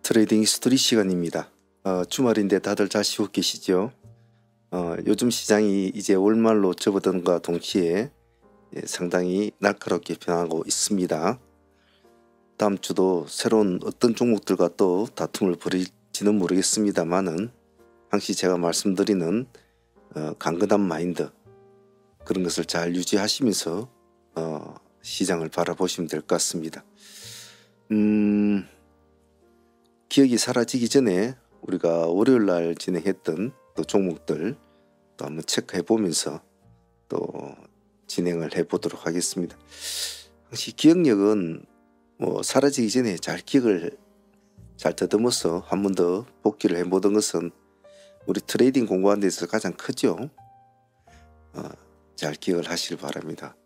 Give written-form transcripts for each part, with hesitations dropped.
트레이딩 히스토리 시간입니다. 주말인데 다들 잘 쉬고 계시죠? 요즘 시장이 이제 월말로 접어든과 동시에 상당히 날카롭게 변하고 있습니다. 다음 주도 새로운 어떤 종목들과 또 다툼을 벌일지는 모르겠습니다만은 항시 제가 말씀드리는 강건한 마인드 그런 것을 잘 유지하시면서 시장을 바라보시면 될 것 같습니다. 기억이 사라지기 전에 우리가 월요일날 진행했던 또 종목들 또 한번 체크해 보면서 또 진행을 해 보도록 하겠습니다. 혹시 기억력은 사라지기 전에 잘 기억을 잘 더듬어서 한 번 더 복기를 해 보던 것은 우리 트레이딩 공부하는 데서 가장 크죠. 잘 기억을 하시길 바랍니다.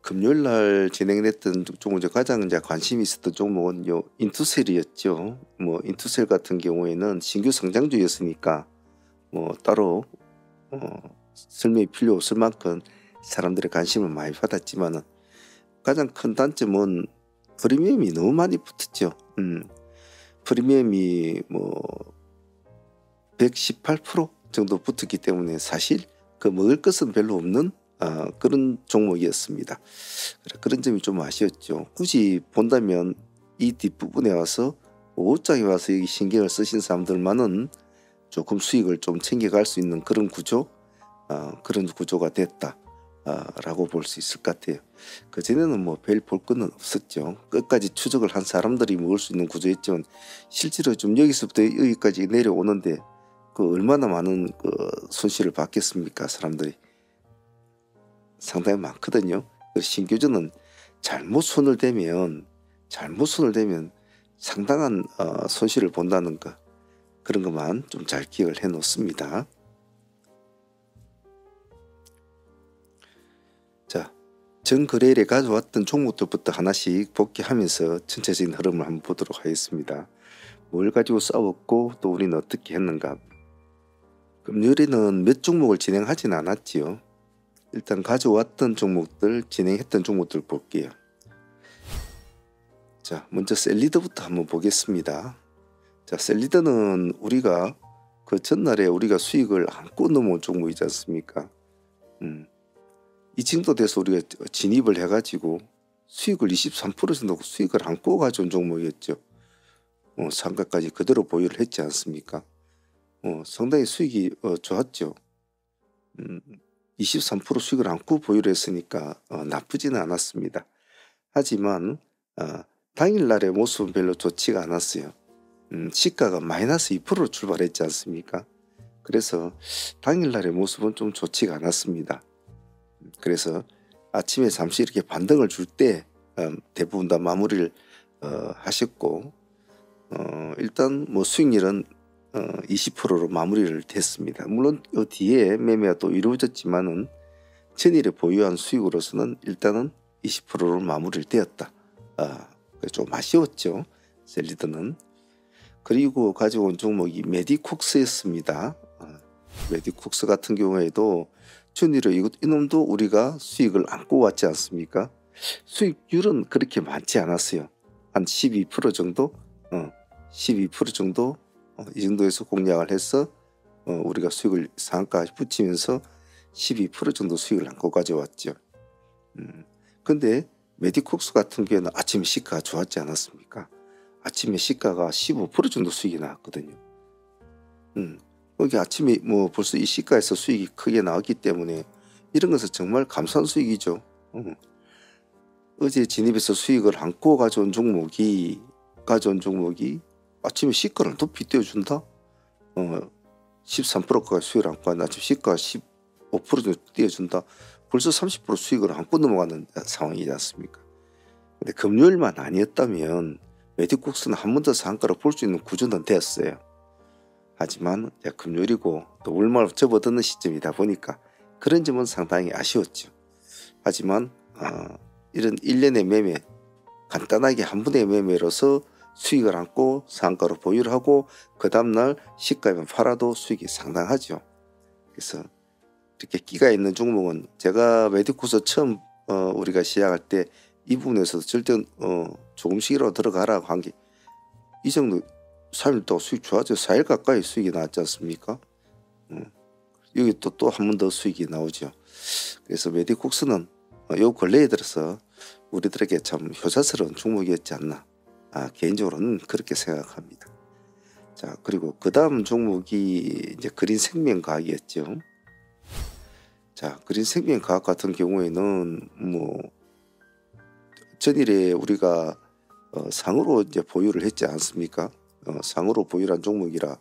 금요일날 진행됐던 종목 중 가장 관심이 있었던 종목은 인투셀이었죠. 인투셀 같은 경우에는 신규 성장주였으니까 따로 설명이 필요 없을 만큼 사람들의 관심을 많이 받았지만은 가장 큰 단점은 프리미엄이 너무 많이 붙었죠. 프리미엄이 118% 정도 붙었기 때문에 사실 먹을 것은 별로 없는 그런 종목이었습니다. 그런 점이 좀 아쉬웠죠. 굳이 본다면 이 뒷부분에 와서 5장에 와서 여기 신경을 쓰신 사람들만은 조금 수익을 좀 챙겨갈 수 있는 그런 구조, 그런 구조가 됐다 라고 볼 수 있을 것 같아요. 그전에는 별 볼 거는 없었죠. 끝까지 추적을 한 사람들이 먹을 수 있는 구조였지만 실제로 좀 여기서부터 여기까지 내려오는데 얼마나 많은 손실을 받겠습니까? 사람들이 상당히 많거든요. 신규주는 잘못 손을 대면 상당한 손실을 본다는 거, 그런 것만 좀 잘 기억을 해 놓습니다. 자, 전 거래일에 가져왔던 종목들부터 하나씩 복귀하면서 전체적인 흐름을 한번 보도록 하겠습니다. 뭘 가지고 싸웠고 또 우리는 어떻게 했는가. 금요일에는 몇 종목을 진행하진 않았지요. 일단 가져왔던 종목들, 진행했던 종목들 볼게요. 자, 먼저 셀리더부터 한번 보겠습니다. 자, 셀리더는 우리가 전날에 우리가 수익을 안고 넘어온 종목이지 않습니까? 이 정도 돼서 우리가 진입을 해가지고 수익을 23% 정도 수익을 안고 가져온 종목이었죠. 상가까지 그대로 보유를 했지 않습니까? 상당히 수익이 좋았죠. 23% 수익을 안고 보유를 했으니까 나쁘지는 않았습니다. 하지만 당일날의 모습은 별로 좋지가 않았어요. 시가가 마이너스 2%로 출발했지 않습니까? 그래서 당일날의 모습은 좀 좋지가 않았습니다. 그래서 아침에 잠시 이렇게 반등을 줄 때 대부분 다 마무리를 하셨고 일단 수익률은 20%로 마무리를 됐습니다. 물론 이 뒤에 매매가 또 이루어졌지만은 전일에 보유한 수익으로서는 일단은 20%로 마무리를 되었다. 좀 아쉬웠죠. 셀리더는. 그리고 가져온 종목이 메디쿡스였습니다. 메디쿡스 같은 경우에도 전일에 이놈도 우리가 수익을 안고 왔지 않습니까? 수익률은 그렇게 많지 않았어요. 한 12% 정도? 12% 정도? 이 정도에서 공략을 해서 우리가 수익을 상한가에 붙이면서 12% 정도 수익을 안고 가져왔죠. 근데 메디콕스 같은 경우에는 아침에 시가가 좋았지 않았습니까? 아침에 시가가 15% 정도 수익이 나왔거든요. 여기 아침에 벌써 이 시가에서 수익이 크게 나왔기 때문에 이런 것은 정말 감사한 수익이죠. 어제 진입해서 수익을 안고 가져온 종목이 아침에 시가를 높이 띄워준다? 13%가 수익을 안고 왔는데 아침 시가가 15% 정도 띄워준다? 벌써 30% 수익을 안고 넘어가는 상황이지 않습니까? 근데 금요일만 아니었다면 메디쿡스는 한 번 더 상한가로 볼 수 있는 구조는 되었어요. 하지만 금요일이고 또 월말 접어드는 시점이다 보니까 그런 점은 상당히 아쉬웠죠. 하지만 이런 일련의 매매, 간단하게 한 번의 매매로서 수익을 안고 상한가로 보유를 하고 그 다음날 시가에만 팔아도 수익이 상당하죠. 그래서 이렇게 끼가 있는 종목은 제가 메디쿠스 처음 우리가 시작할 때 이 부분에서도 절대 조금씩이라도 들어가라고 한 게 이 정도 3일 동안 수익 좋아져 4일 가까이 수익이 나왔지 않습니까? 여기 또 한 번 더 수익이 나오죠. 그래서 메디콕스는 요 근래에 들어서 우리들에게 참 효자스러운 종목이었지 않나. 개인적으로는 그렇게 생각합니다. 자, 그리고 그 다음 종목이 이제 그린생명과학이었죠. 자, 그린생명과학 같은 경우에는 뭐 전일에 우리가 상으로 이제 보유를 했지 않습니까? 상으로 보유한 종목이라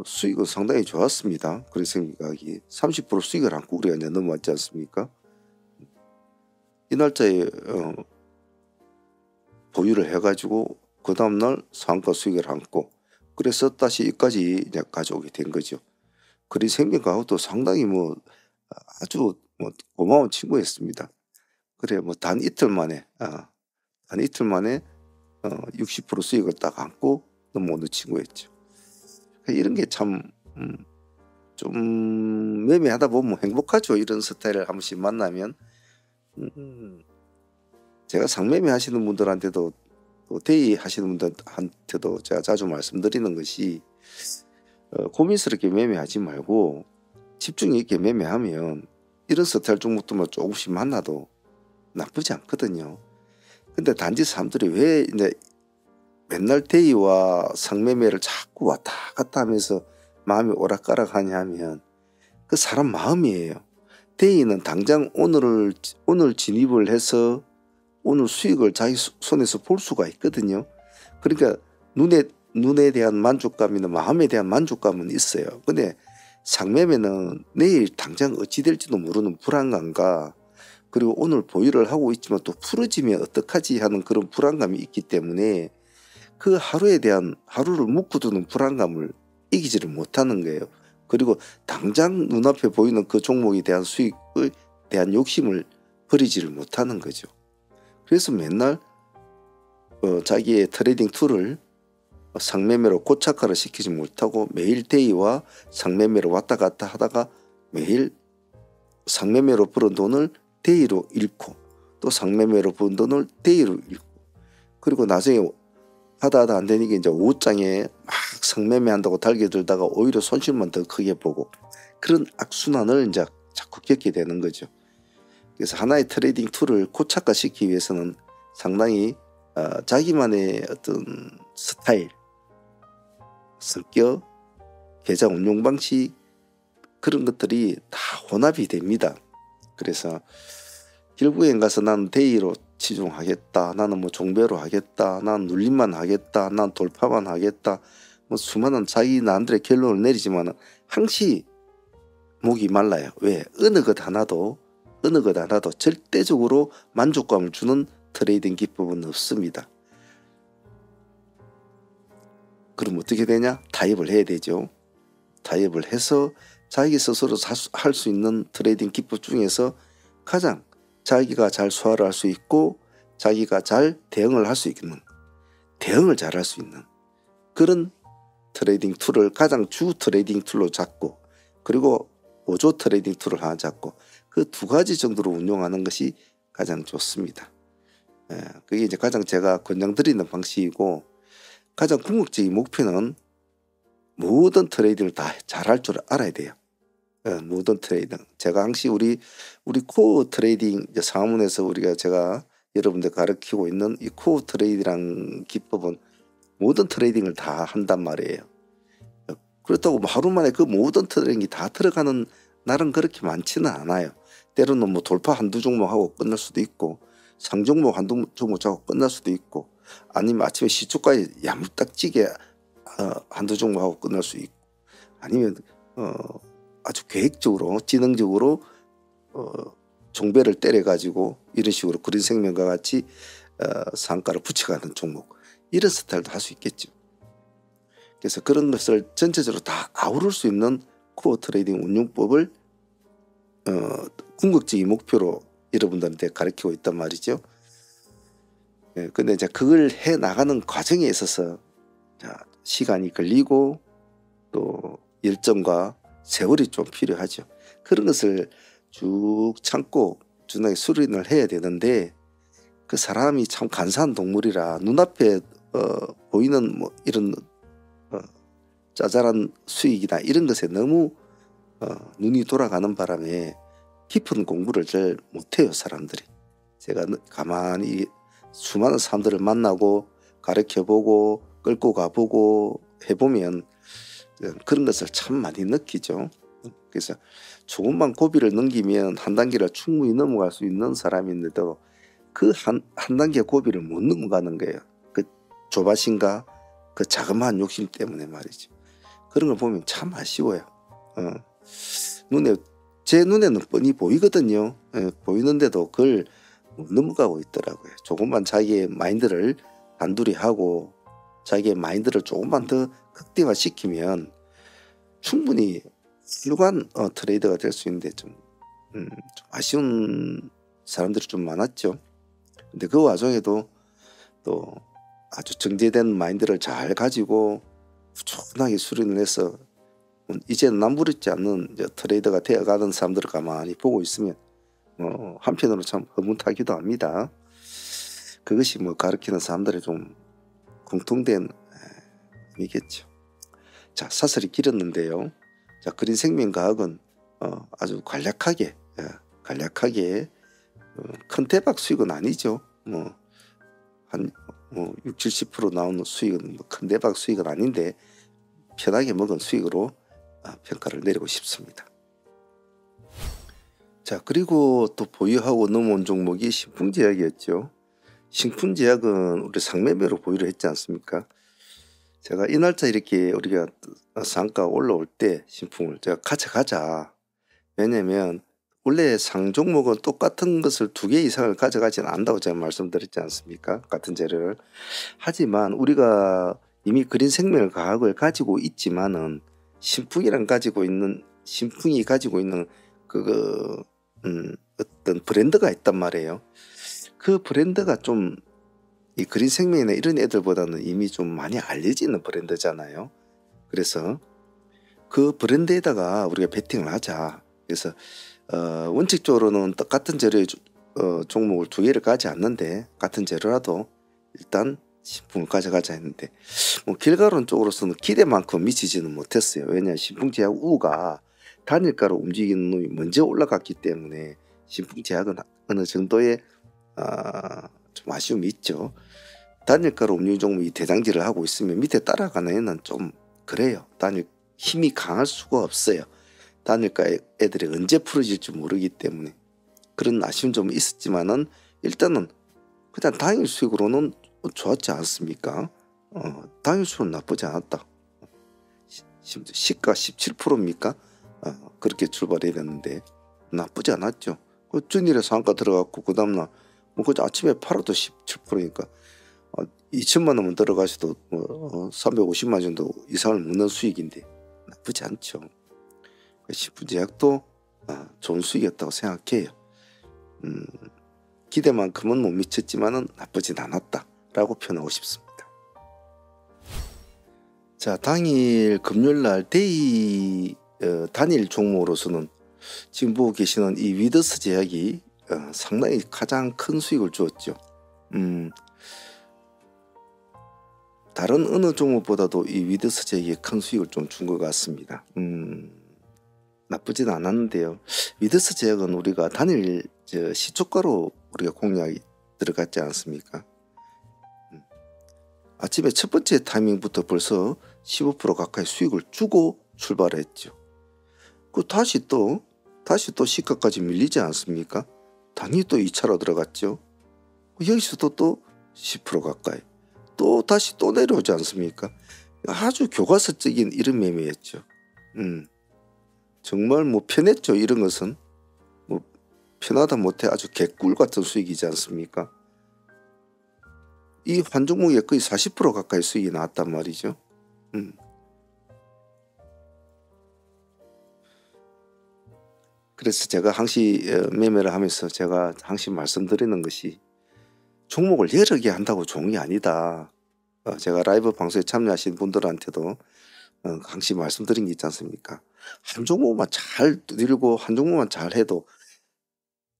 수익은 상당히 좋았습니다. 그린생명과학이 30% 수익을 안고 우리가 이제 넘어왔지 않습니까? 이 날짜에 보유를 해가지고 그 다음날 상가 수익을 안고 그래서 다시 여기까지 이제 가져오게 된 거죠. 그린생명과학도 상당히 뭐 아주 뭐 고마운 친구였습니다. 그래 뭐 단 이틀 만에 60% 수익을 딱 안고 넘어오는 친구였죠. 이런 게 참 좀 매매하다 보면 행복하죠. 이런 스타일을 한 번씩 만나면. 제가 상매매 하시는 분들한테도 또 대의 하시는 분들한테도 제가 자주 말씀드리는 것이 고민스럽게 매매하지 말고 집중 있게 매매하면 이런 스타일 종목들만 조금씩 만나도 나쁘지 않거든요. 근데 단지 사람들이 왜 이제 맨날 대의와 상매매를 자꾸 왔다 갔다 하면서 마음이 오락가락하냐 하면 그 사람 마음이에요. 대의는 당장 오늘 진입을 해서 오늘 수익을 자기 손에서 볼 수가 있거든요. 그러니까 눈에 대한 만족감이나 마음에 대한 만족감은 있어요. 근데 상매매는 내일 당장 어찌 될지도 모르는 불안감과 그리고 오늘 보유를 하고 있지만 또 풀어지면 어떡하지 하는 그런 불안감이 있기 때문에 그 하루를 묶어두는 불안감을 이기지를 못하는 거예요. 그리고 당장 눈앞에 보이는 그 종목에 대한 수익에 대한 욕심을 버리지를 못하는 거죠. 그래서 맨날 자기의 트레이딩 툴을 상매매로 고착화를 시키지 못하고 매일 대의와 상매매로 왔다 갔다 하다가 매일 상매매로 벌은 돈을 대의로 잃고 또 상매매로 번 돈을 대의로 잃고 그리고 나중에 하다 안 되니까 이제 오후장에 막 상매매 한다고 달겨들다가 오히려 손실만 더 크게 보고 그런 악순환을 이제 자꾸 겪게 되는 거죠. 그래서 하나의 트레이딩 툴을 고착화시키기 위해서는 상당히 자기만의 어떤 스타일, 성격, 계좌 운용 방식 그런 것들이 다 혼합이 됩니다. 그래서 결국엔 가서 나는 대의로 치중하겠다. 나는 뭐 종배로 하겠다. 난 눌림만 하겠다. 난 돌파만 하겠다. 뭐 수많은 자기 나름대로의 결론을 내리지만 항시 목이 말라요. 왜? 어느 것 하나도 절대적으로 만족감을 주는 트레이딩 기법은 없습니다. 그럼 어떻게 되냐? 타협을 해야 되죠. 타협을 해서 자기 스스로 할 수 있는 트레이딩 기법 중에서 가장 자기가 잘 소화를 할 수 있고 자기가 잘 대응을 할 수 있는 대응을 잘 할 수 있는 그런 트레이딩 툴을 가장 주 트레이딩 툴로 잡고 그리고 보조 트레이딩 툴을 하나 잡고 그 두 가지 정도로 운용하는 것이 가장 좋습니다. 그게 이제 가장 제가 권장드리는 방식이고 가장 궁극적인 목표는 모든 트레이딩을 다 잘할 줄 알아야 돼요. 모든 트레이딩. 제가 항시 우리 코어 트레이딩 상황문에서 제가 여러분들 가르치고 있는 이 코어 트레이딩이라는 기법은 모든 트레이딩을 다 한단 말이에요. 그렇다고 하루 만에 그 모든 트레이딩이 다 들어가는 날은 그렇게 많지는 않아요. 때로는 뭐 돌파 한두 종목 하고 끝날 수도 있고 상종목 한두 종목 하고 끝날 수도 있고 아니면 아침에 시초까지 야물딱지게 한두 종목 하고 끝날 수 있고 아니면 아주 계획적으로 지능적으로 종배를 때려가지고 이런 식으로 그린생명과 같이 상가를 붙여가는 종목 이런 스타일도 할 수 있겠죠. 그래서 그런 것을 전체적으로 다 아우를 수 있는 코어 트레이딩 운용법을 궁극적인 목표로 여러분들한테 가르치고 있단 말이죠. 근데 이제 그걸 해 나가는 과정에 있어서 시간이 걸리고 또 열정과 세월이 좀 필요하죠. 그런 것을 쭉 참고 준하게 수련을 해야 되는데 그 사람이 참 간사한 동물이라 눈앞에 보이는 뭐 이런 짜잘한 수익이나 이런 것에 너무 눈이 돌아가는 바람에 깊은 공부를 잘 못해요, 사람들이. 제가 가만히 수많은 사람들을 만나고 가르쳐보고 끌고 가보고 해보면 그런 것을 참 많이 느끼죠. 그래서 조금만 고비를 넘기면 한 단계를 충분히 넘어갈 수 있는 사람인데도 그 한 단계 고비를 못 넘어가는 거예요. 그 조바심과 그 자그마한 욕심 때문에 말이죠. 그런 걸 보면 참 아쉬워요. 제 눈에는 뻔히 보이거든요. 보이는데도 그걸 못 넘어가고 있더라고요. 조금만 자기의 마인드를 단둘이 하고 자기의 마인드를 조금만 더 극대화시키면 충분히 훌륭한 트레이더가 될 수 있는데 좀 아쉬운 사람들이 좀 많았죠. 근데 그 와중에도 또 아주 정제된 마인드를 잘 가지고 꾸준하게 수련을 해서 이제는 남부럽지 않는 트레이더가 되어가는 사람들을 가만히 보고 있으면 한편으로 참 흐뭇하기도 합니다. 그것이 뭐 가르치는 사람들의 좀 공통된 의미겠죠. 자, 사설이 길었는데요. 자, 그린 생명과학은 아주 간략하게 큰 대박 수익은 아니죠. 한 6, 70% 나오는 수익은 큰 대박 수익은 아닌데 편하게 먹은 수익으로 평가를 내리고 싶습니다. 자, 그리고 또 보유하고 넘어온 종목이 신풍제약이었죠. 신풍제약은 우리 상매매로 보유를 했지 않습니까? 제가 이 날짜 이렇게 우리가 상가 올라올 때 신풍을 제가 가져가자. 왜냐면 원래 상종목은 똑같은 것을 2개 이상을 가져가지는 않는다고 제가 말씀드렸지 않습니까? 같은 재료를. 하지만 우리가 이미 그린 생명과학을 가지고 있지만은 신풍이 가지고 있는 어떤 브랜드가 있단 말이에요. 그 브랜드가 좀 이 그린 생명이나 이런 애들보다는 이미 좀 많이 알려지는 브랜드잖아요. 그래서 그 브랜드에다가 우리가 베팅을 하자. 그래서 원칙적으로는 똑같은 재료의 종목을 2개를 가지 않는데 같은 재료라도 일단 신풍을 가져가자 했는데 뭐 결과론 쪽으로서는 기대만큼 미치지는 못했어요. 왜냐하면 신풍제약 우가 단일가로 움직이는 놈이 먼저 올라갔기 때문에 신풍제약은 어느 정도의 좀 아쉬움이 있죠. 단일가로 움직이는 종목이 대장질을 하고 있으면 밑에 따라가는 애는 좀 그래요. 단일 힘이 강할 수가 없어요. 단일가 애들이 언제 풀어질지 모르기 때문에 그런 아쉬운 점은 있었지만은 일단은 그냥 당일 수익으로는 좋았지 않습니까? 당일 수익은 나쁘지 않았다. 시가 17%입니까? 그렇게 출발해야 되는데 나쁘지 않았죠. 그 전일에 상가 들어갔고 그 다음날 그 아침에 팔아도 17%니까 2천만 원만 들어가셔도 350만 정도 이상을 먹는 수익인데 나쁘지 않죠. 신풍제약도 좋은 수익이었다고 생각해요. 기대만큼은 못 미쳤지만은 나쁘진 않았다라고 표현하고 싶습니다. 자, 당일 금요일날 데이 단일 종목으로서는 지금 보고 계시는 이 위더스 제약이 상당히 가장 큰 수익을 주었죠. 다른 어느 종목보다도 이 위더스 제약이 큰 수익을 좀 준 것 같습니다. 나쁘진 않았는데요. 위더스 제약은 우리가 단일 시초가로 우리가 공략이 들어갔지 않습니까? 아침에 첫 번째 타이밍부터 벌써 15% 가까이 수익을 주고 출발했죠. 그 다시 또 시가까지 밀리지 않습니까? 당연히 또 2차로 들어갔죠. 여기서도 또 10% 가까이 또 다시 또 내려오지 않습니까? 아주 교과서적인 이런 매매였죠. 정말 뭐 편했죠. 이런 것은 뭐 편하다 못해 아주 개꿀 같은 수익이지 않습니까? 이 한 종목에 거의 40% 가까이 수익이 나왔단 말이죠. 그래서 제가 항시 매매를 하면서 제가 항시 말씀드리는 것이 종목을 여러 개 한다고 좋은 게 아니다. 제가 라이브 방송에 참여하신 분들한테도 항시 말씀드린 게 있지 않습니까? 한 종목만 잘 들고 한 종목만 잘 해도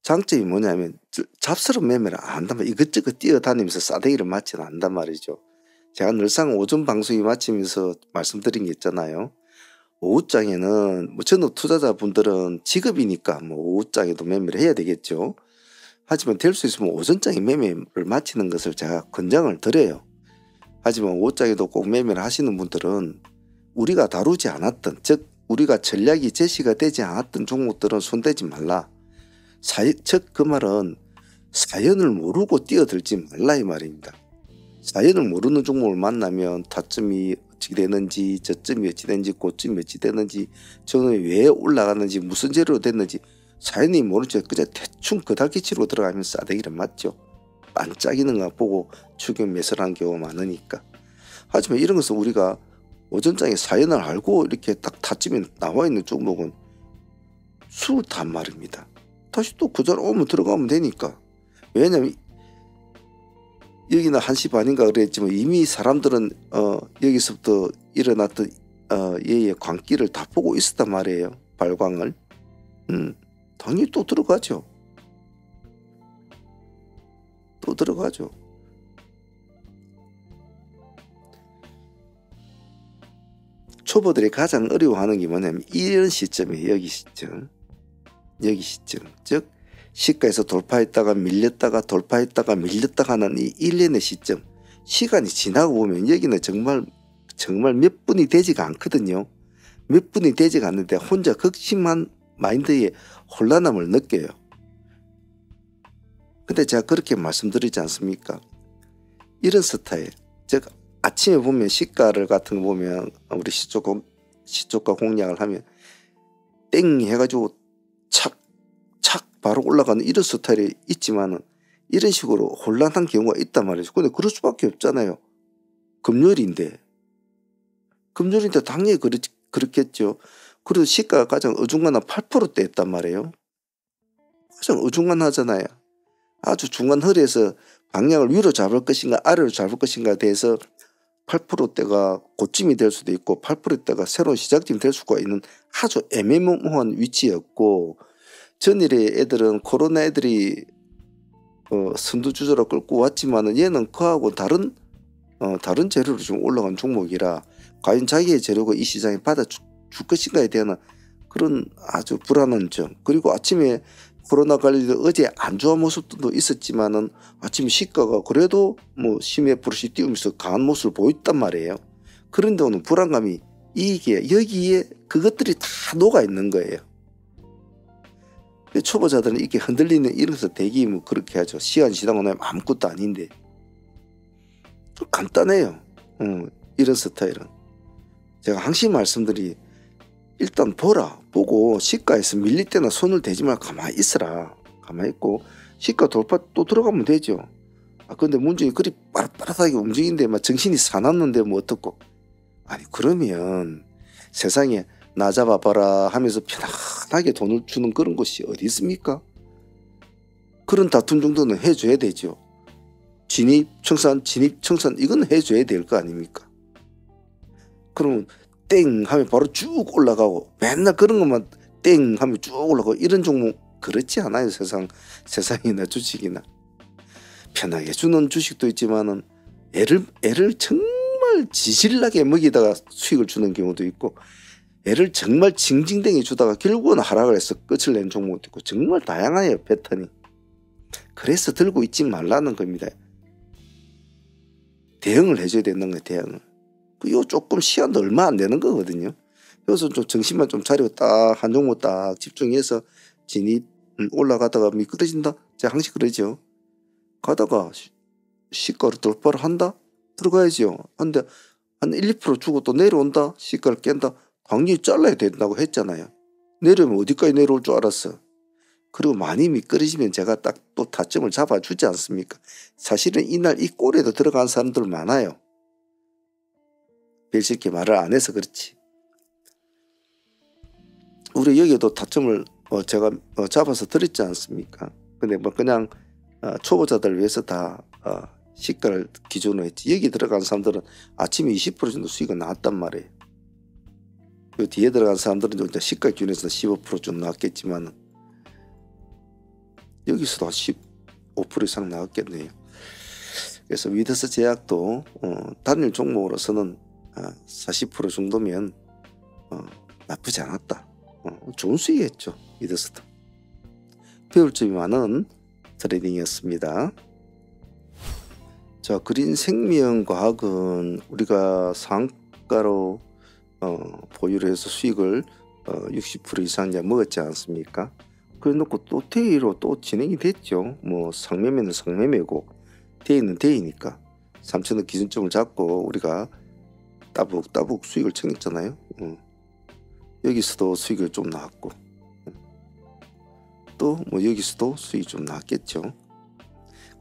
장점이 뭐냐면 잡스러운 매매를 안 한단 말이에요. 이것저것 뛰어다니면서 싸대기를 맞지는 않단 말이죠. 제가 늘상 오전 방송이 마치면서 말씀드린 게 있잖아요. 오후장에는 뭐 전업 투자자분들은 직업이니까 뭐 오후장에도 매매를 해야 되겠죠. 하지만 될 수 있으면 오전장에 매매를 마치는 것을 제가 권장을 드려요. 하지만 오후장에도 꼭 매매를 하시는 분들은 우리가 다루지 않았던, 즉 우리가 전략이 제시가 되지 않았던 종목들은 손대지 말라. 즉 그 말은 사연을 모르고 뛰어들지 말라 이 말입니다. 사연을 모르는 종목을 만나면 타점이 어떻게 되는지, 저점이 어찌 되는지, 고점이 어찌 되는지, 저는 왜 올라가는지, 무슨 재료로 됐는지 사연이 모르죠. 그냥 대충 그닥기치로 들어가면 싸대기를 맞죠. 반짝이는 거 보고 추격 매수를 하는 경우가 많으니까. 하지만 이런 것은 우리가 오전장에 사연을 알고 이렇게 딱 타점이 나와 있는 종목은 수단 말입니다. 다시 또 그 자리 오면 들어가면 되니까. 왜냐면 여기는 1시 반인가 그랬지만 이미 사람들은 여기서부터 일어났던 얘의 광기를 다 보고 있었단 말이에요. 발광을. 당연히 또 들어가죠. 또 들어가죠. 초보들이 가장 어려워하는 게 뭐냐면 이런 시점이에요. 여기 시점. 즉 시가에서 돌파했다가 밀렸다가 돌파했다가 밀렸다가 하는 이 일련의 시점. 시간이 지나고 보면 여기는 정말 몇 분이 되지가 않거든요. 몇 분이 되지가 않는데 혼자 극심한 마인드에 혼란함을 느껴요. 근데 제가 그렇게 말씀드리지 않습니까? 이런 스타일, 즉 아침에 보면 시가를 같은 거 보면 우리 시초가 공략을 하면 땡 해가지고 착 바로 올라가는 이런 스타일이 있지만은 이런 식으로 혼란한 경우가 있단 말이죠. 근데 그럴 수밖에 없잖아요. 금요일인데 당연히 그렇겠죠. 그래도 시가가 가장 어중간한 8%대였단 말이에요. 가장 어중간하잖아요. 아주 중간 허리에서 방향을 위로 잡을 것인가 아래로 잡을 것인가에 대해서 8%대가 고점이 될 수도 있고 8%대가 새로운 시작점이 될 수가 있는 아주 애매모호한 위치였고, 전일에 애들은 코로나 애들이 선두주자로 끌고 왔지만은 얘는 그하고 다른 재료로 좀 올라간 종목이라 과연 자기의 재료가 이 시장에 받아줄 것인가에 대한 그런 아주 불안한 점. 그리고 아침에 코로나 관리도 어제 안 좋은 모습도 있었지만은 아침 시가가 그래도 뭐 심해 브러시 띄우면서 강한 모습을 보였단 말이에요. 그런데 오늘 불안감이 여기에 그것들이 다 녹아 있는 거예요. 초보자들은 이렇게 흔들리는 이런 것을 대기 뭐 그렇게 하죠. 시간 지나고 나면 아무것도 아닌데. 좀 간단해요. 이런 스타일은. 제가 항상 말씀드리, 일단 보고 시가에서 밀릴 때나 손을 대지 말고 가만히 있어라. 가만히 있고 시가 돌파 또 들어가면 되죠. 근데 문제는 그리 빠릿빠릿하게 움직이는데 막 정신이 사납는데 뭐 어떻고. 아니 그러면 세상에 나 잡아봐라 하면서 편안하게 돈을 주는 그런 곳이 어디 있습니까? 그런 다툼 정도는 해줘야 되죠. 진입 청산 이건 해줘야 될 거 아닙니까? 그러면 땡 하면 바로 쭉 올라가고 맨날 그런 것만 땡 하면 쭉 올라가고 이런 종목 그렇지 않아요. 세상이나 주식이나. 편하게 주는 주식도 있지만은 애를 정말 지질나게 먹이다가 수익을 주는 경우도 있고, 애를 정말 징징댕이 주다가 결국은 하락을 해서 끝을 낸 종목도 있고, 정말 다양해요 패턴이. 그래서 들고 있지 말라는 겁니다. 대응을 해줘야 되는 거예요. 대응을. 이거 조금 시간도 얼마 안 되는 거거든요. 그래서 좀 정신만 좀 차리고 딱 한 종목 딱 집중해서 진입 올라가다가 미끄러진다. 제가 항상 그러죠. 가다가 시가를 돌파를 한다? 들어가야죠. 근데 한 1, 2% 주고 또 내려온다? 시가를 깬다? 당연히 잘라야 된다고 했잖아요. 내려오면 어디까지 내려올 줄 알았어. 그리고 많이 미끄러지면 제가 딱 또 타점을 잡아주지 않습니까? 사실은 이날 이 꼴에도 들어간 사람들 많아요. 별쉽게 말을 안 해서 그렇지. 우리 여기에도 타점을 제가 잡아서 드렸지 않습니까? 근데 뭐 그냥 초보자들 위해서 다 시가를 기준으로 했지. 여기 들어간 사람들은 아침에 20% 정도 수익이 나왔단 말이에요. 그 뒤에 들어간 사람들은 이제 시가 기준에서 15% 좀 나왔겠지만 여기서도 한 15% 이상 나왔겠네요. 그래서 위더스 제약도 단일 종목으로서는 40% 정도면 나쁘지 않았다. 좋은 수익이었죠. 위더스도. 배울 점이 많은 트레이딩이었습니다. 자, 그린생명과학은 우리가 상가로 보유를 해서 수익을 60% 이상 이제 먹었지 않습니까? 그래 놓고 또 데이로 또 진행이 됐죠. 뭐 상매매는 상매매고 데이는 데이니까 3,000원 기준점을 잡고 우리가 따북따북 수익을 챙겼잖아요. 여기서도 수익을 좀 나왔고 또 뭐 여기서도 수익이 좀 나왔겠죠.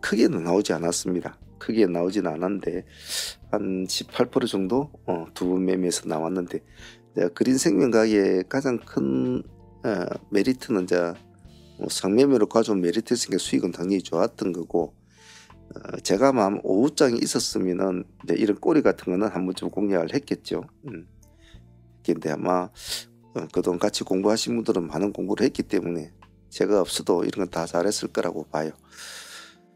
크게는 나오지 않았습니다. 크게 나오지는 않았는데 한 18% 정도 두 번 매매에서 나왔는데, 그린생명과학의 가장 큰 메리트는 이제 상매매로 가져온 메리트 있으니까 수익은 당연히 좋았던 거고, 제가 아마 오후장이 있었으면은 이런 꼬리 같은 거는 한 번쯤 공략을 했겠죠. 근데 아마 그동안 같이 공부하신 분들은 많은 공부를 했기 때문에 제가 없어도 이런 건 다 잘했을 거라고 봐요.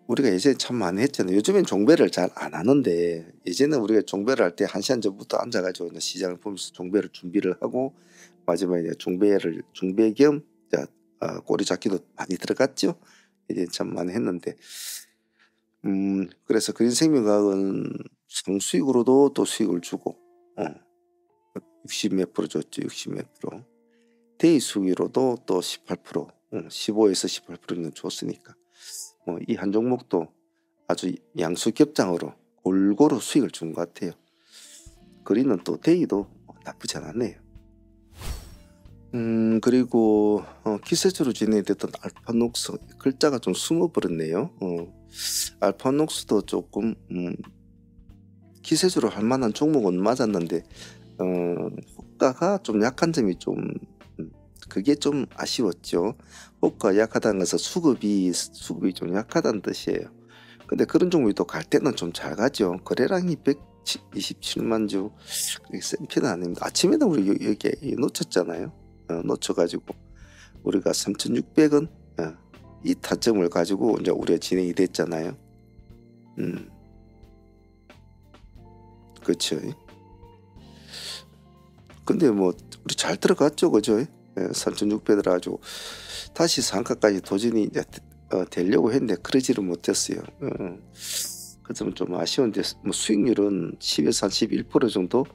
우리가 예전에 참 많이 했잖아요. 요즘엔 종배를 잘 안 하는데 예전에 우리가 종배를 할 때 1시간 전부터 앉아가지고 시장을 보면서 종배를 준비를 하고 마지막에 중배 겸 꼬리 잡기도 많이 들어갔죠. 이제 참 많이 했는데 그래서 그린생명과학은 상수익으로도 또 수익을 주고 60 몇 프로 줬죠. 60 몇 프로. 데이 수익으로도 또 18%, 15에서 18%는 줬으니까 이 한 종목도 아주 양수겹장으로 골고루 수익을 준 것 같아요. 그린은 또 데이도 나쁘지 않았네요. 그리고 기세주로 진행됐던 알파녹스, 글자가 좀 숨어버렸네요. 알파녹스도 조금 기세주로 할 만한 종목은 맞았는데 호가가 좀 약한 점이 좀 그게 좀 아쉬웠죠. 호가 약하다는 것은 수급이 좀 약하다는 뜻이에요. 근데 그런 종목이 또 갈 때는 좀 잘 가죠. 거래량이 127만 주, 센 편은 아닙니다. 아침에는 우리 여기 놓쳤잖아요. 놓쳐가지고 우리가 3,600원 이 타점을 가지고 이제 우리가 진행이 됐잖아요. 그렇죠. 근데 뭐 우리 잘 들어갔죠, 그죠? 3,600 들어가지고 다시 상가까지 도전이 되려고 했는데 그러지를 못했어요. 그 점은 좀 아쉬운데 뭐 수익률은 10에서 한 11% 정도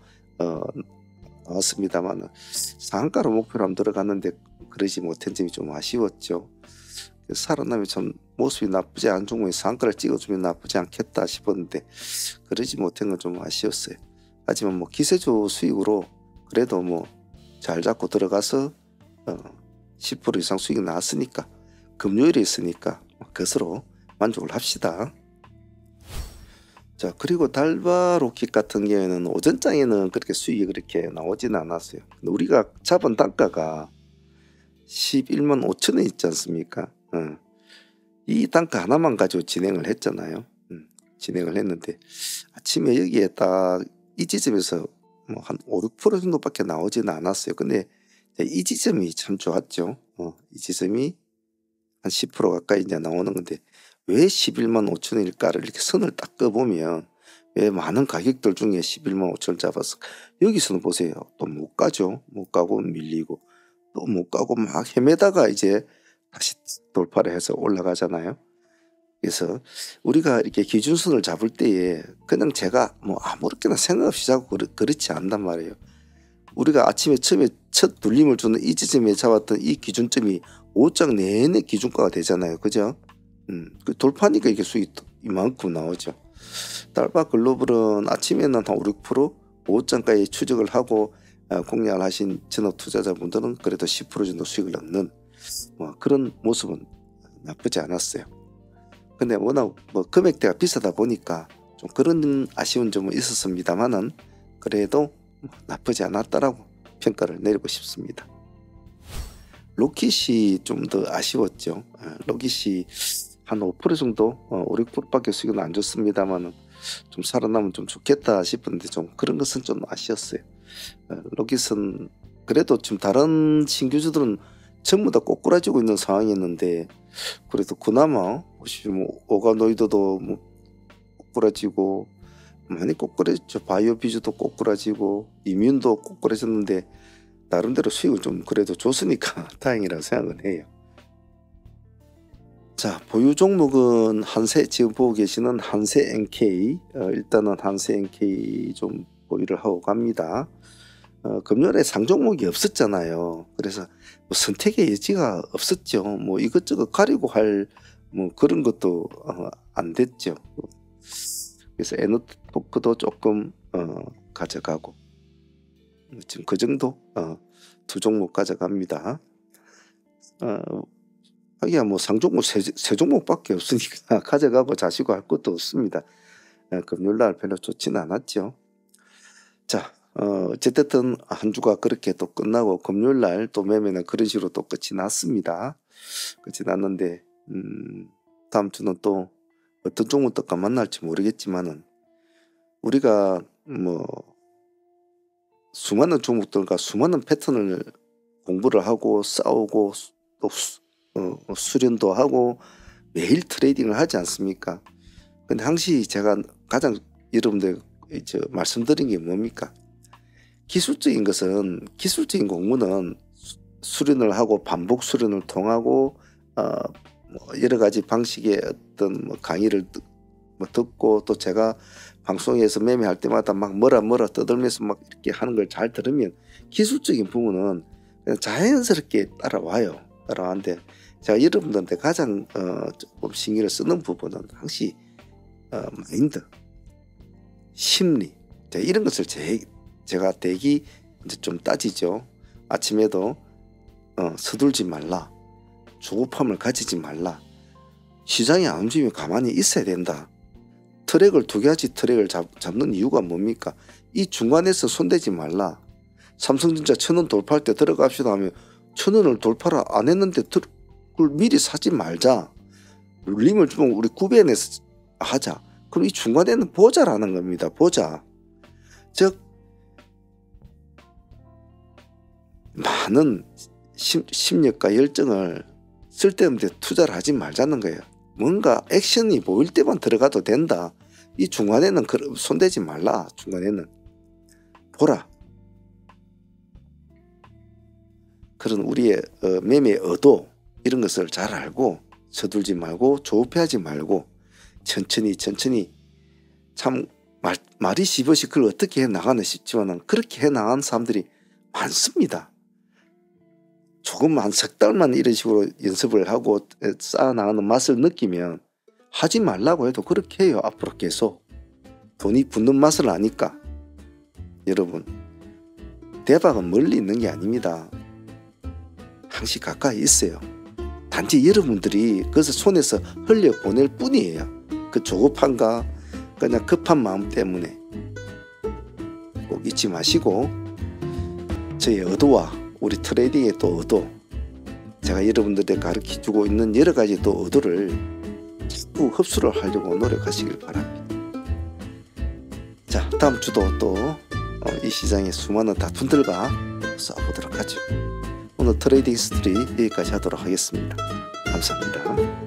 나왔습니다만 상가로 목표로 한번 들어갔는데 그러지 못한 점이 좀 아쉬웠죠. 살아나면 참 모습이 나쁘지 않은 종목에 상가를 찍어주면 나쁘지 않겠다 싶었는데 그러지 못한 건 좀 아쉬웠어요. 하지만 뭐 기세주 수익으로 그래도 뭐 잘 잡고 들어가서 10% 이상 수익이 나왔으니까 금요일에 있으니까 그것으로 만족을 합시다. 자, 그리고 달바로켓 같은 경우에는 오전장에는 그렇게 수익이 그렇게 나오지는 않았어요. 근데 우리가 잡은 단가가 11만 5천 원 있지 않습니까? 이 단가 하나만 가지고 진행을 했잖아요. 진행을 했는데 아침에 여기에 딱 이 지점에서 뭐 한 5, 6% 정도밖에 나오지는 않았어요. 근데 이 지점이 참 좋았죠. 이 지점이 한 10% 가까이 이제 나오는 건데 왜 11만 5천 원일까를 이렇게 선을 딱 꺼보면 왜 많은 가격들 중에 11만 5천 원 잡았어. 여기서는 보세요. 또 못 가죠. 못 가고 밀리고 또 못 가고 막 헤매다가 이제 다시 돌파를 해서 올라가잖아요. 그래서 우리가 이렇게 기준선을 잡을 때에 그냥 제가 뭐 아무렇게나 생각 없이 잡고 그렇지 않단 말이에요. 우리가 아침에 처음에 첫 눌림을 주는 이 지점에 잡았던 이 기준점이 5장 내내 기준가가 되잖아요. 그죠? 그 돌파니까 이게 수익이 이만큼 나오죠. 달바 글로벌은 아침에는 한 5, 6% 5장까지 추적을 하고 공략을 하신 전업 투자자분들은 그래도 10% 정도 수익을 얻는 그런 모습은 나쁘지 않았어요. 근데 워낙 뭐 금액대가 비싸다 보니까 좀 그런 아쉬운 점은 있었습니다만은 그래도 나쁘지 않았다라고 평가를 내리고 싶습니다. 로킷이 좀 더 아쉬웠죠. 로킷이 한 5% 정도 5, 6%밖에 수익은 안 좋습니다만은 좀 살아나면 좀 좋겠다 싶은데 좀 그런 것은 좀 아쉬웠어요. 로킷은 그래도 지금 다른 신규주들은 전부 다 꼬꾸라지고 있는 상황이었는데 그래도 그나마 뭐 오가노이드도 뭐 꼬꾸라지고 많이 꼬꾸라졌죠. 바이오 비주도 꼬꾸라지고 이뮨도 꼬꾸라졌는데 나름대로 수익을 좀 그래도 줬으니까 다행이라고 생각은 해요. 자, 보유 종목은 한세, 지금 보고 계시는 한세 NK, 일단은 한세 NK 좀 보유를 하고 갑니다. 금요일에 상종목이 없었잖아요. 그래서 뭐 선택의 여지가 없었죠. 뭐 이것저것 가리고 할 뭐 그런 것도 안 됐죠. 그래서 에너토크도 조금 가져가고 지금 그 정도 두 종목 가져갑니다. 하기야 뭐 상종목 세 종목밖에 없으니까 가져가고 자시고 할 것도 없습니다. 금요일날 별로 좋지는 않았죠. 자, 어쨌든 한 주가 그렇게 또 끝나고 금요일날 또 매매는 그런 식으로 또 끝이 났습니다. 끝이 났는데 다음 주는 또 어떤 종목들과 만날지 모르겠지만은 우리가 뭐 수많은 종목들과 수많은 패턴을 공부를 하고 싸우고 또 수련도 하고 매일 트레이딩을 하지 않습니까? 근데 항시 제가 가장 여러분들 말씀드린 게 뭡니까? 기술적인 것은 기술적인 공부는 수련을 하고 반복 수련을 통하고 뭐 여러 가지 방식의 어떤 뭐 강의를 듣고 또 제가 방송에서 매매할 때마다 막 뭐라 떠들면서 막 이렇게 하는 걸 잘 들으면 기술적인 부분은 그냥 자연스럽게 따라와는데 제가 여러분들한테 가장 조금 신경을 쓰는 부분은 항시 마인드, 심리 이런 것을 제가 대기 이제 좀 따지죠. 아침에도 서둘지 말라, 조급함을 가지지 말라, 시장이 안 움직이면 가만히 있어야 된다. 트랙을 두 가지 트랙을 잡는 이유가 뭡니까? 이 중간에서 손대지 말라. 삼성전자 1000원 돌파할 때 들어갑시다 하면 1000원을 돌파를 안 했는데 그걸 미리 사지 말자. 림을 좀 우리 구별해서 하자. 그럼 이 중간에는 보자라는 겁니다. 보자. 즉 많은 심력과 열정을 쓸데없는 데 투자를 하지 말자는 거예요. 뭔가 액션이 보일 때만 들어가도 된다. 이 중간에는 손대지 말라. 중간에는 보라. 그런 우리의 매매의 의도 이런 것을 잘 알고 서둘지 말고 조급해하지 말고 천천히 참 말이 씹어시 그걸 어떻게 해나가나 싶지만 그렇게 해나가는 사람들이 많습니다. 조금 한 석 달만 이런 식으로 연습을 하고 쌓아나가는 맛을 느끼면 하지 말라고 해도 그렇게 해요. 앞으로 계속 돈이 붙는 맛을 아니까. 여러분 대박은 멀리 있는 게 아닙니다. 항시 가까이 있어요. 단지 여러분들이 그것을 손에서 흘려보낼 뿐이에요. 그 조급함과 그냥 급한 마음 때문에 꼭 잊지 마시고 저의 의도와 우리 트레이딩의 또 의도, 제가 여러분들에게 가르쳐주고 있는 여러 가지 또 의도를 자꾸 흡수를 하려고 노력하시길 바랍니다. 자, 다음 주도 또 이 시장의 수많은 다툼들과 싸워보도록 하죠. 오늘 트레이딩 스토리 여기까지 하도록 하겠습니다. 감사합니다.